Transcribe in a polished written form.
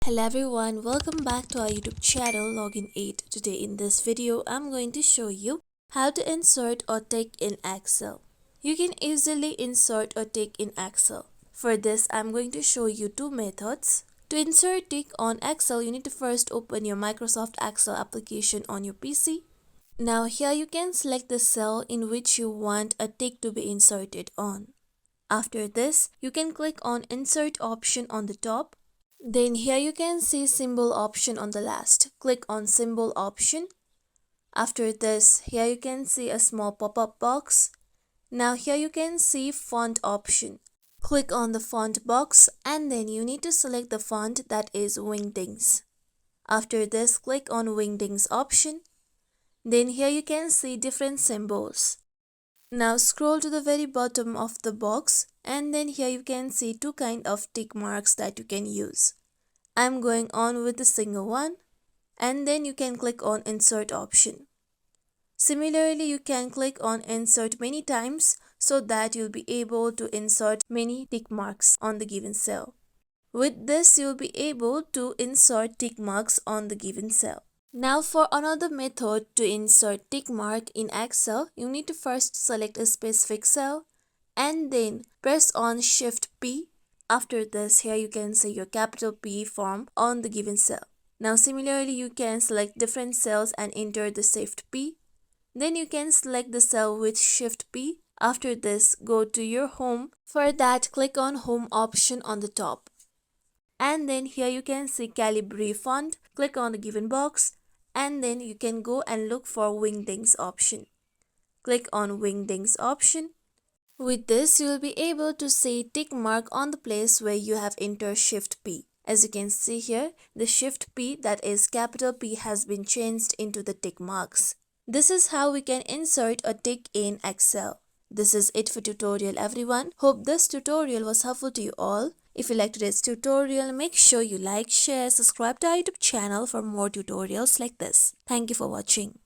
Hello everyone, welcome back to our YouTube channel Login 8. Today in this video, I'm going to show you how to insert or tick in Excel. You can easily insert or tick in Excel. For this, I'm going to show you two methods. To insert tick on Excel, you need to first open your Microsoft Excel application on your PC. Now here you can select the cell in which you want a tick to be inserted on. After this, you can click on Insert option on the top. Then here you can see symbol option on the last. Click on symbol option. After this, here you can see a small pop-up box. Now here you can see font option. Click on the font box and then you need to select the font that is Wingdings. After this, click on Wingdings option. Then here you can see different symbols. Now scroll to the very bottom of the box and then here you can see two kind of tick marks that you can use. I'm going on with the single one and then you can click on insert option. Similarly, you can click on insert many times so that you'll be able to insert many tick marks on the given cell. With this, you'll be able to insert tick marks on the given cell. Now for another method to insert tick mark in Excel, you need to first select a specific cell and then press on Shift P. After this, here you can see your capital P form on the given cell. Now similarly, you can select different cells and enter the Shift P. Then you can select the cell with Shift P. After this, go to your home. For that, click on Home option on the top. And then here you can see Calibri font. Click on the given box. And then you can go and look for Wingdings option. Click on Wingdings option. With this, you will be able to see tick mark on the place where you have entered Shift P. As you can see here, the Shift P, that is capital P, has been changed into the tick marks. This is how we can insert a tick in Excel. This is it for tutorial everyone. Hope this tutorial was helpful to you all. If you liked today's tutorial, make sure you like, share, subscribe to our YouTube channel for more tutorials like this. Thank you for watching.